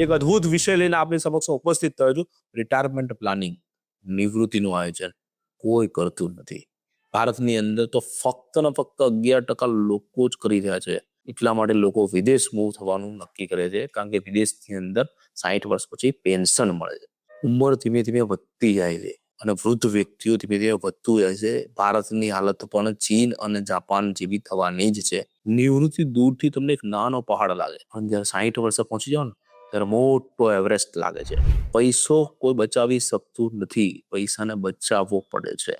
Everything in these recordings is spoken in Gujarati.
એક અદ્ભુત વિષય લઈને આપની સમક્ષ ઉપસ્થિત થયો છું. રિટાયરમેન્ટ પ્લાનિંગ, નિવૃત્તિનું આયોજન કોઈ કરતું નથી. ભારતની અંદર તો ફક્ત ને ફક્ત 11% લોકો જ કરી રહ્યા છે. એટલા માટે લોકો વિદેશ મૂવ થવાનું નક્કી કરે છે, કારણ કે વિદેશની અંદર 60 વર્ષ પછી પેન્શન મળે છે. ઉંમર ધીમે ધીમે વધતી જાય છે અને વૃદ્ધ વ્યક્તિઓ ધીમે ધીમે વધતું જાય છે. ભારતની હાલત પણ ચીન અને જાપાન જેવી થવાની જ છે. નિવૃત્તિ દૂરથી તમને એક નાનો પહાડ લાગે, પણ જયારે 60 વર્ષે પહોંચી જાઓ ને ત્યારે મોટો એવરેસ્ટ લાગે છે. પૈસો કોઈ બચાવી શકતું નથી, પૈસાને બચાવવો પડે છે.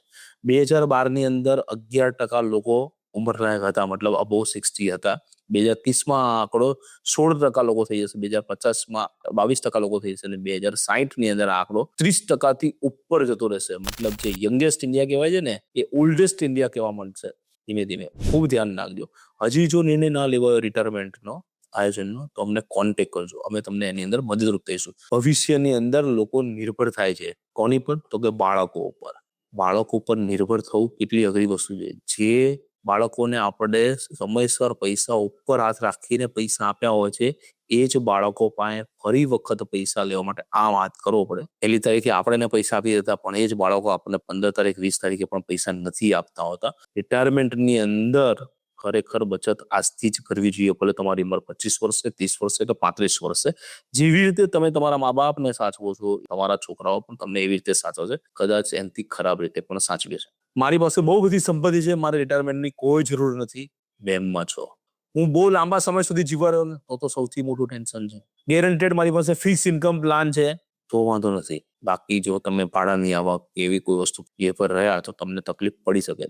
2012 અંદર 11% લોકો ઉંમરલાયક હતા, મતલબ અબોવ 60 હતા. 2030 આ આંકડો 16% લોકો થઈ જશે, 2050 22% લોકો થઈ જશે અને 2060 અંદર આ આંકડો 30% ઉપર જતો રહેશે. મતલબ જે યંગેસ્ટ ઇન્ડિયા કહેવાય છે ને, એ ઓલ્ડેસ્ટ ઇન્ડિયા કહેવા માંડશે ધીમે ધીમે. ખૂબ ધ્યાન રાખજો. હજી જો નિર્ણય ના લેવાયો રિટાયરમેન્ટનો આયોજનનો, તો અમને કોન્ટેક્ટ કરજો, અમે તમને એની અંદર મદદરૂપ થઈશું. ભવિષ્યની અંદર લોકો નિર્ભર થાય છે કોની પર? તો કે બાળકો ઉપર. બાળકો પર નિર્ભર થવું કેટલી અઘરી વસ્તુ છે. જે બાળકોને આપણે સમયસર પૈસા ઉપર હાથ રાખીને પૈસા આપ્યા હોય છે, એ જ બાળકો પાસે ફરી વખત પૈસા લેવા માટે આ વાત કરવો પડે. 1લી તારીખે આપણે પૈસા આપી દેતા, પણ એ જ બાળકો આપણને 15 તારીખ 20 તારીખે પણ પૈસા નથી આપતા હોતા. રિટાયરમેન્ટની અંદર ખરેખર બચત આજથી જ કરવી જોઈએ, ભલે તમારી ઉંમર 25 વર્ષે, 30 વર્ષે કે 35 વર્ષે. જેવી રીતે તમે તમારા મા બાપને સાચવો છો, તમારા છોકરાઓ પણ તમને એવી રીતે સાચવશે, કદાચ એનાથી ખરાબ રીતે પણ સાચવે છે. મારી પાસે બહુ બધી સંપત્તિ છે, મારે રિટાયરમેન્ટની કોઈ જરૂર નથી. બેમમાં છો, હું બહુ લાંબા સમય સુધી જીવવા રહ્યો ને, તો સૌથી મોટું ટેન્શન છે. ગેરંટેડ મારી પાસે ફિક્સ ઇન્કમ પ્લાન છે, તો વાંધો નથી. બાકી જો તમે ભાડાની આવક એવી કોઈ વસ્તુ જે પર રહ્યા, તો તમને તકલીફ પડી શકે છે.